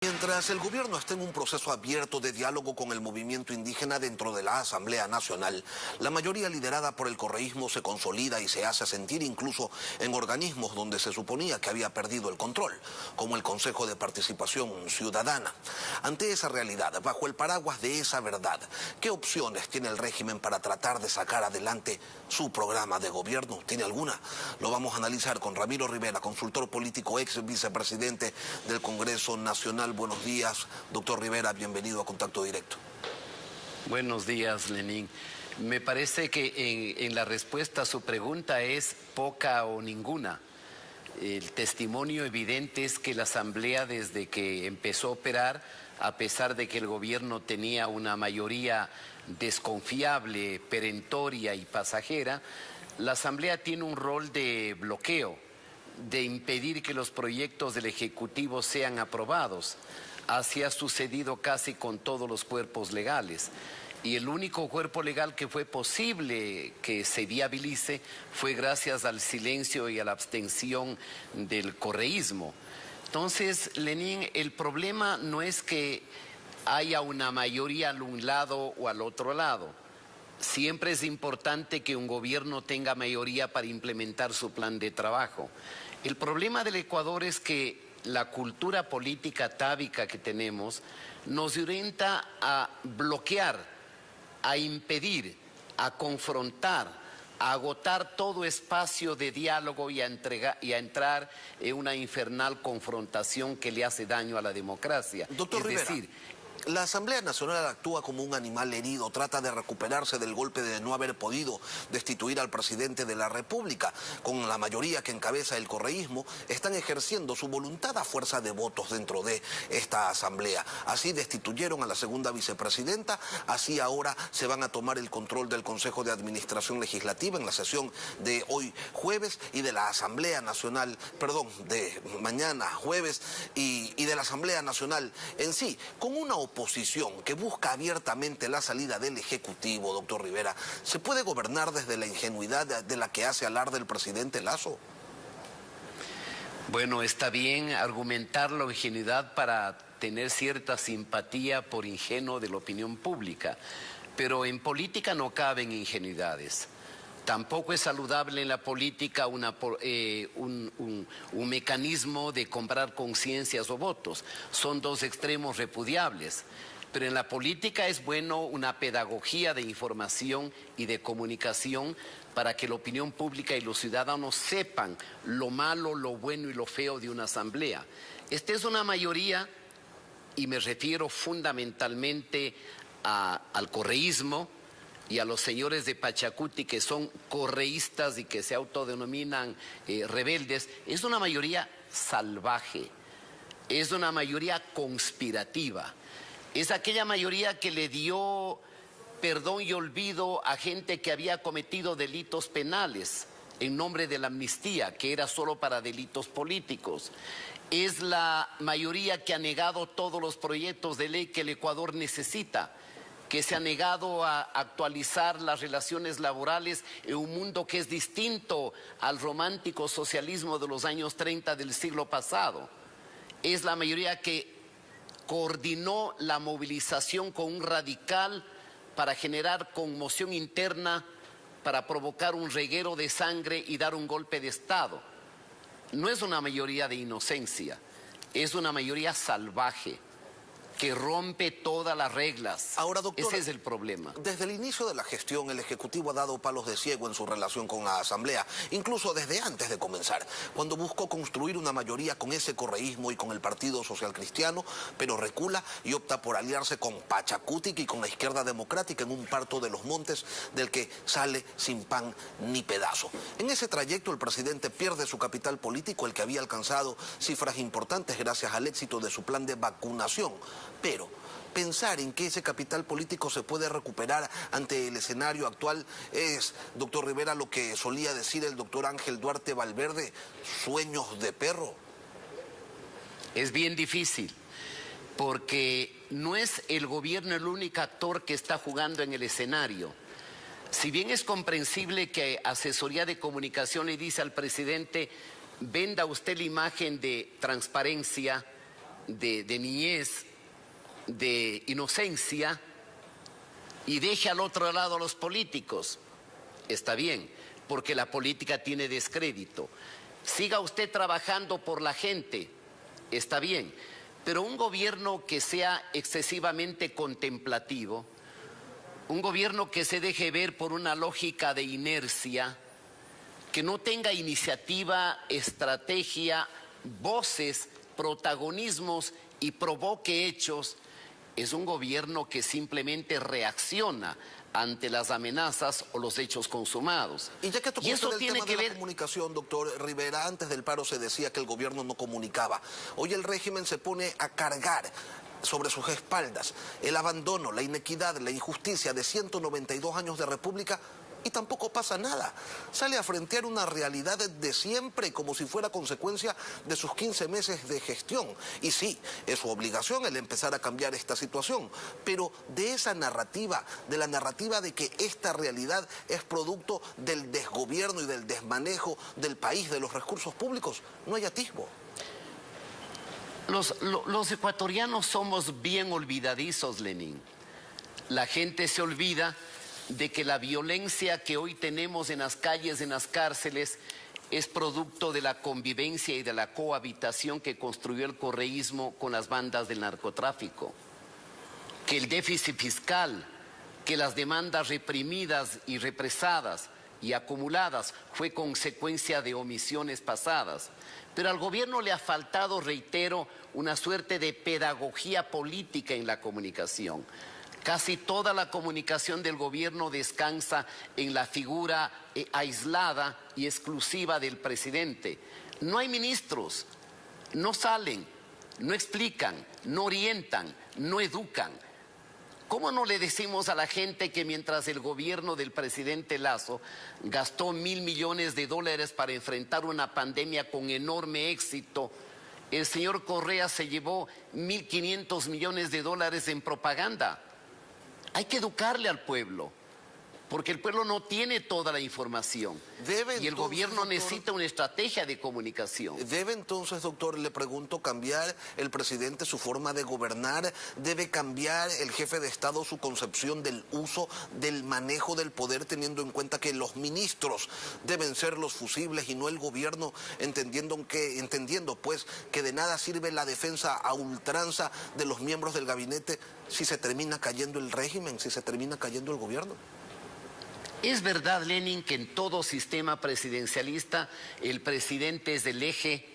Mientras el gobierno está en un proceso abierto de diálogo con el movimiento indígena dentro de la Asamblea Nacional, la mayoría liderada por el correísmo se consolida y se hace sentir incluso en organismos donde se suponía que había perdido el control, como el Consejo de Participación Ciudadana. Ante esa realidad, bajo el paraguas de esa verdad, ¿qué opciones tiene el régimen para tratar de sacar adelante su programa de gobierno? ¿Tiene alguna? Lo vamos a analizar con Ramiro Rivera, consultor político, ex vicepresidente del Congreso Nacional. Buenos días, doctor Rivera, bienvenido a Contacto Directo. Buenos días, Lenín. Me parece que en la respuesta a su pregunta es poca o ninguna. El testimonio evidente es que la Asamblea, desde que empezó a operar, a pesar de que el gobierno tenía una mayoría desconfiable, perentoria y pasajera, la Asamblea tiene un rol de bloqueo, de impedir que los proyectos del Ejecutivo sean aprobados. Así ha sucedido casi con todos los cuerpos legales. Y el único cuerpo legal que fue posible que se viabilice fue gracias al silencio y a la abstención del correísmo. Entonces, Lenín, el problema no es que haya una mayoría al un lado o al otro lado. Siempre es importante que un gobierno tenga mayoría para implementar su plan de trabajo. El problema del Ecuador es que la cultura política atávica que tenemos nos orienta a bloquear, a impedir, a confrontar, a agotar todo espacio de diálogo y a entrar en una infernal confrontación que le hace daño a la democracia. Doctor Rivera, la Asamblea Nacional actúa como un animal herido, trata de recuperarse del golpe de no haber podido destituir al presidente de la República. Con la mayoría que encabeza el correísmo, están ejerciendo su voluntad a fuerza de votos dentro de esta Asamblea. Así destituyeron a la segunda vicepresidenta, así ahora se van a tomar el control del Consejo de Administración Legislativa en la sesión de hoy jueves y de la Asamblea Nacional, perdón, de mañana jueves y de la Asamblea Nacional en sí, con una oposición que busca abiertamente la salida del Ejecutivo, doctor Rivera. ¿Se puede gobernar desde la ingenuidad de la que hace alarde el presidente Lasso? Bueno, está bien argumentar la ingenuidad para tener cierta simpatía por ingenuo de la opinión pública, pero en política no caben ingenuidades. Tampoco es saludable en la política un mecanismo de comprar conciencias o votos. Son dos extremos repudiables. Pero en la política es bueno una pedagogía de información y de comunicación para que la opinión pública y los ciudadanos sepan lo malo, lo bueno y lo feo de una asamblea. Esta es una mayoría, y me refiero fundamentalmente al correísmo, y a los señores de Pachacuti que son correístas y que se autodenominan rebeldes, es una mayoría salvaje, es una mayoría conspirativa, es aquella mayoría que le dio perdón y olvido a gente que había cometido delitos penales en nombre de la amnistía, que era solo para delitos políticos. Es la mayoría que ha negado todos los proyectos de ley que el Ecuador necesita, que se ha negado a actualizar las relaciones laborales en un mundo que es distinto al romántico socialismo de los años 30 del siglo pasado. Es la mayoría que coordinó la movilización con un radical para generar conmoción interna, para provocar un reguero de sangre y dar un golpe de Estado. No es una mayoría de inocencia, es una mayoría salvaje, que rompe todas las reglas. Ahora, doctor, ese es el problema. Desde el inicio de la gestión, el Ejecutivo ha dado palos de ciego en su relación con la Asamblea, incluso desde antes de comenzar, cuando buscó construir una mayoría con ese correísmo y con el Partido Social Cristiano, pero recula y opta por aliarse con Pachacuti y con la Izquierda Democrática en un parto de los montes del que sale sin pan ni pedazo. En ese trayecto, el presidente pierde su capital político, el que había alcanzado cifras importantes gracias al éxito de su plan de vacunación. Pero pensar en que ese capital político se puede recuperar ante el escenario actual es, doctor Rivera, lo que solía decir el doctor Ángel Duarte Valverde, sueños de perro. Es bien difícil, porque no es el gobierno el único actor que está jugando en el escenario. Si bien es comprensible que Asesoría de Comunicación le dice al presidente, venda usted la imagen de transparencia, de niñez, de inocencia, y deje al otro lado a los políticos. Está bien, porque la política tiene descrédito. Siga usted trabajando por la gente, está bien, pero un gobierno que sea excesivamente contemplativo, un gobierno que se deje ver por una lógica de inercia, que no tenga iniciativa, estrategia, voces, protagonismos y provoque hechos, es un gobierno que simplemente reacciona ante las amenazas o los hechos consumados. Y ya que tocó y usted eso el tiene tema que de la ver... comunicación, doctor Rivera, antes del paro se decía que el gobierno no comunicaba. Hoy el régimen se pone a cargar sobre sus espaldas el abandono, la inequidad, la injusticia de 192 años de república y tampoco pasa nada. Sale a frentear una realidad de siempre como si fuera consecuencia de sus 15 meses de gestión. Y sí, es su obligación el empezar a cambiar esta situación, pero de esa narrativa, de la narrativa de que esta realidad es producto del desgobierno y del desmanejo del país, de los recursos públicos, no hay atisbo. Los ecuatorianos somos bien olvidadizos, Lenín. La gente se olvida de que la violencia que hoy tenemos en las calles, en las cárceles, es producto de la convivencia y de la cohabitación que construyó el correísmo con las bandas del narcotráfico. Que el déficit fiscal, que las demandas reprimidas y represadas y acumuladas fue consecuencia de omisiones pasadas. Pero al gobierno le ha faltado, reitero, una suerte de pedagogía política en la comunicación. Casi toda la comunicación del gobierno descansa en la figura aislada y exclusiva del presidente. No hay ministros, no salen, no explican, no orientan, no educan. ¿Cómo no le decimos a la gente que mientras el gobierno del presidente Lasso gastó $1.000 millones para enfrentar una pandemia con enorme éxito, el señor Correa se llevó $1.500 millones en propaganda? Hay que educarle al pueblo, porque el pueblo no tiene toda la información. Y el gobierno necesita una estrategia de comunicación. ¿Debe entonces, doctor, le pregunto, cambiar el presidente su forma de gobernar? ¿Debe cambiar el jefe de Estado su concepción del uso, del manejo del poder, teniendo en cuenta que los ministros deben ser los fusibles y no el gobierno, entendiendo pues que de nada sirve la defensa a ultranza de los miembros del gabinete si se termina cayendo el régimen, si se termina cayendo el gobierno? Es verdad, Lenin, que en todo sistema presidencialista el presidente es el eje,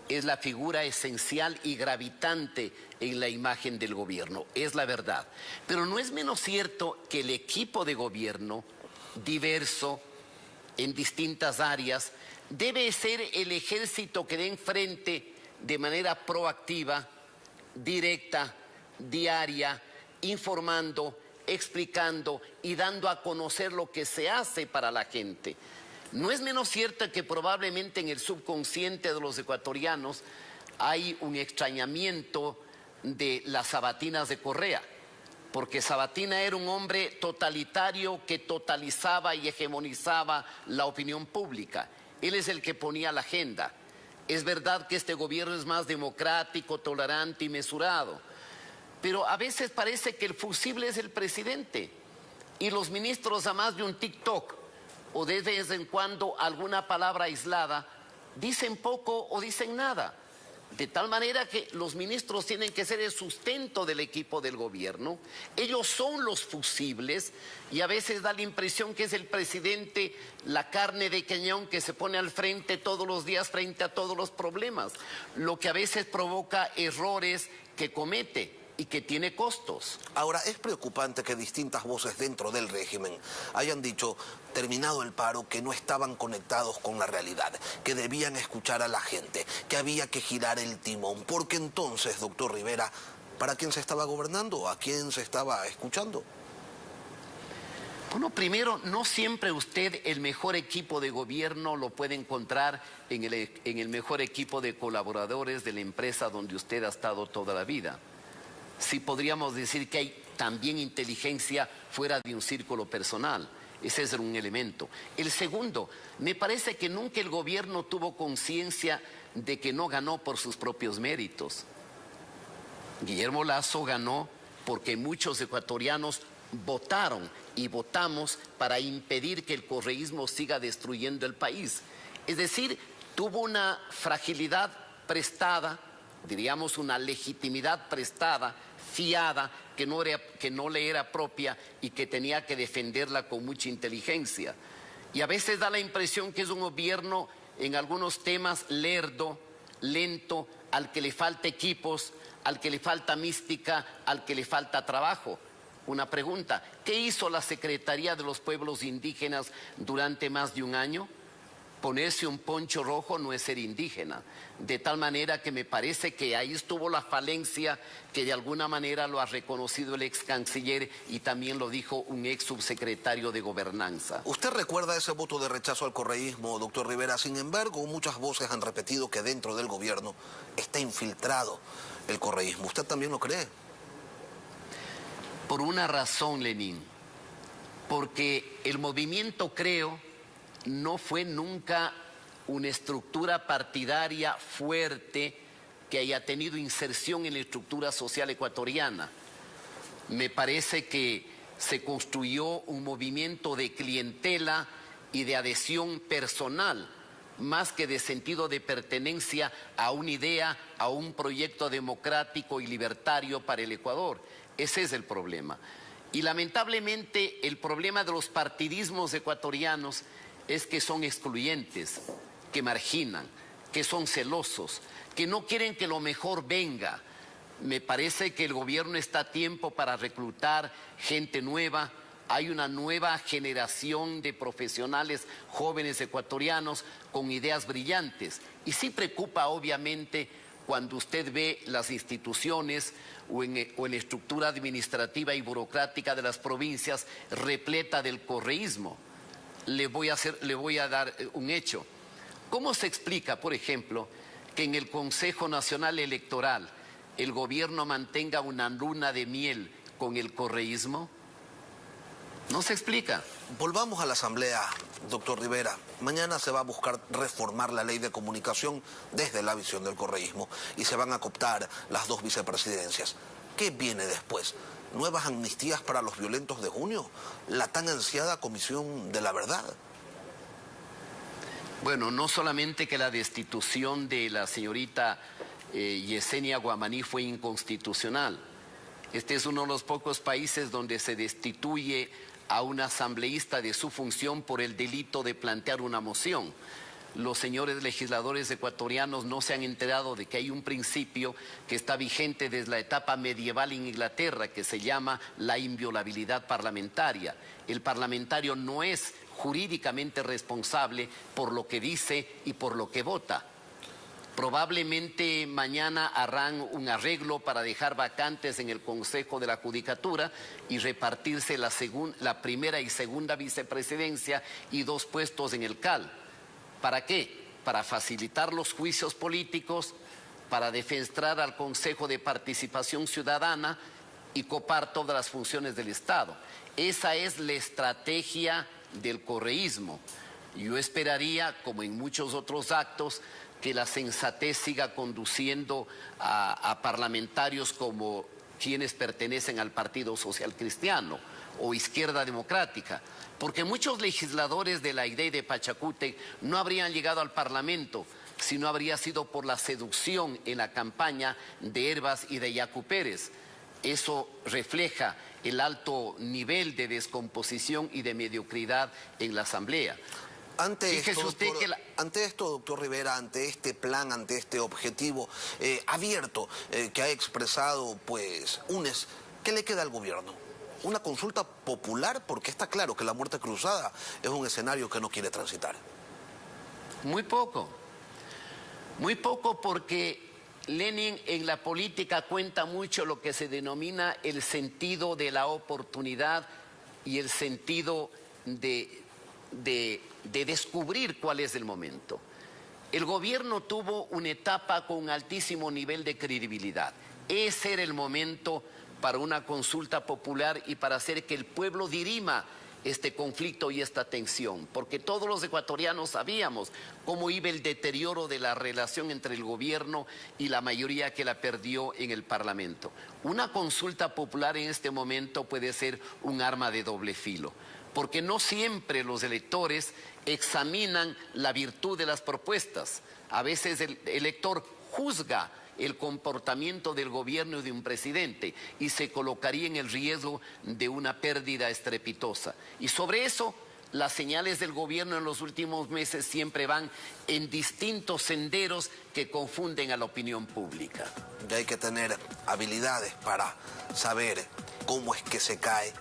es la figura esencial y gravitante en la imagen del gobierno. Es la verdad. Pero no es menos cierto que el equipo de gobierno, diverso en distintas áreas, debe ser el ejército que dé enfrente de manera proactiva, directa, diaria, informando, explicando y dando a conocer lo que se hace para la gente. No es menos cierto que probablemente en el subconsciente de los ecuatorianos hay un extrañamiento de las sabatinas de Correa, porque Sabatina era un hombre totalitario que totalizaba y hegemonizaba la opinión pública. Él es el que ponía la agenda. Es verdad que este gobierno es más democrático, tolerante y mesurado, pero a veces parece que el fusible es el presidente y los ministros, a más de un TikTok o de vez en cuando alguna palabra aislada, dicen poco o dicen nada. De tal manera que los ministros tienen que ser el sustento del equipo del gobierno. Ellos son los fusibles y a veces da la impresión que es el presidente la carne de cañón que se pone al frente todos los días frente a todos los problemas, lo que a veces provoca errores que comete y que tiene costos. Ahora, es preocupante que distintas voces dentro del régimen hayan dicho, terminado el paro, que no estaban conectados con la realidad, que debían escuchar a la gente, que había que girar el timón. Porque entonces, doctor Rivera, ¿para quién se estaba gobernando? ¿A quién se estaba escuchando? Bueno, primero, no siempre usted el mejor equipo de gobierno lo puede encontrar en el mejor equipo de colaboradores de la empresa donde usted ha estado toda la vida. Sí podríamos decir que hay también inteligencia fuera de un círculo personal. Ese es un elemento. El segundo, me parece que nunca el gobierno tuvo conciencia de que no ganó por sus propios méritos. Guillermo Lasso ganó porque muchos ecuatorianos votaron y votamos para impedir que el correísmo siga destruyendo el país. Es decir, tuvo una fragilidad prestada, diríamos una legitimidad prestada, fiada, que no le era propia y que tenía que defenderla con mucha inteligencia. Y a veces da la impresión que es un gobierno en algunos temas lerdo, lento, al que le falta equipos, al que le falta mística, al que le falta trabajo. Una pregunta, ¿qué hizo la Secretaría de los Pueblos Indígenas durante más de un año? Ponerse un poncho rojo no es ser indígena, de tal manera que me parece que ahí estuvo la falencia que de alguna manera lo ha reconocido el ex canciller y también lo dijo un ex subsecretario de Gobernanza. ¿Usted recuerda ese voto de rechazo al correísmo, doctor Rivera? Sin embargo, muchas voces han repetido que dentro del gobierno está infiltrado el correísmo. ¿Usted también lo cree? Por una razón, Lenín, porque el movimiento, creo, no fue nunca una estructura partidaria fuerte que haya tenido inserción en la estructura social ecuatoriana. Me parece que se construyó un movimiento de clientela y de adhesión personal, más que de sentido de pertenencia a una idea, a un proyecto democrático y libertario para el Ecuador. Ese es el problema. Y lamentablemente el problema de los partidismos ecuatorianos es que son excluyentes, que marginan, que son celosos, que no quieren que lo mejor venga. Me parece que el gobierno está a tiempo para reclutar gente nueva. Hay una nueva generación de profesionales jóvenes ecuatorianos con ideas brillantes. Y sí preocupa, obviamente, cuando usted ve las instituciones o en la estructura administrativa y burocrática de las provincias repleta del correísmo. Le voy a dar un hecho. ¿Cómo se explica, por ejemplo, que en el Consejo Nacional Electoral el gobierno mantenga una luna de miel con el correísmo? No se explica. Volvamos a la Asamblea, doctor Rivera. Mañana se va a buscar reformar la ley de comunicación desde la visión del correísmo y se van a cooptar las dos vicepresidencias. ¿Qué viene después? ¿Nuevas amnistías para los violentos de junio? ¿La tan ansiada Comisión de la Verdad? Bueno, no solamente que la destitución de la señorita Yesenia Guamaní fue inconstitucional. Este es uno de los pocos países donde se destituye a un asambleísta de su función por el delito de plantear una moción. Los señores legisladores ecuatorianos no se han enterado de que hay un principio que está vigente desde la etapa medieval en Inglaterra, que se llama la inviolabilidad parlamentaria. El parlamentario no es jurídicamente responsable por lo que dice y por lo que vota. Probablemente mañana harán un arreglo para dejar vacantes en el Consejo de la Judicatura y repartirse la primera y segunda vicepresidencia y 2 puestos en el CAL. ¿Para qué? Para facilitar los juicios políticos, para defenestrar al Consejo de Participación Ciudadana y copar todas las funciones del Estado. Esa es la estrategia del correísmo. Yo esperaría, como en muchos otros actos, que la sensatez siga conduciendo a parlamentarios como quienes pertenecen al Partido Social Cristiano o Izquierda Democrática, porque muchos legisladores de la IDEI de Pachacútec no habrían llegado al Parlamento si no habría sido por la seducción en la campaña de Hervas y de Yacu Pérez. Eso refleja el alto nivel de descomposición y de mediocridad en la Asamblea. Ante esto, doctor Rivera, ante este plan, ante este objetivo abierto que ha expresado pues UNES, ¿qué le queda al gobierno? ¿Una consulta popular? Porque está claro que la muerte cruzada es un escenario que no quiere transitar. Muy poco porque Lenin en la política cuenta mucho lo que se denomina el sentido de la oportunidad y el sentido de descubrir cuál es el momento. El gobierno tuvo una etapa con un altísimo nivel de credibilidad. Ese era el momento para una consulta popular y para hacer que el pueblo dirima este conflicto y esta tensión, porque todos los ecuatorianos sabíamos cómo iba el deterioro de la relación entre el gobierno y la mayoría que la perdió en el Parlamento. Una consulta popular en este momento puede ser un arma de doble filo, porque no siempre los electores examinan la virtud de las propuestas. A veces el elector juzga el comportamiento del gobierno y de un presidente y se colocaría en el riesgo de una pérdida estrepitosa. Y sobre eso, las señales del gobierno en los últimos meses siempre van en distintos senderos que confunden a la opinión pública. Y hay que tener habilidades para saber cómo es que se cae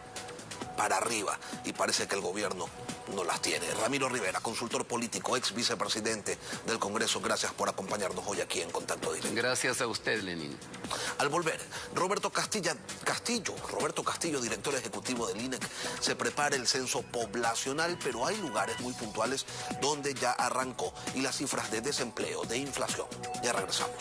para arriba, y parece que el gobierno no las tiene. Ramiro Rivera, consultor político, ex vicepresidente del Congreso, gracias por acompañarnos hoy aquí en Contacto Directo. Gracias a usted, Lenín. Al volver, Roberto Castillo, director ejecutivo del INEC, se prepara el censo poblacional, pero hay lugares muy puntuales donde ya arrancó, y las cifras de desempleo, de inflación. Ya regresamos.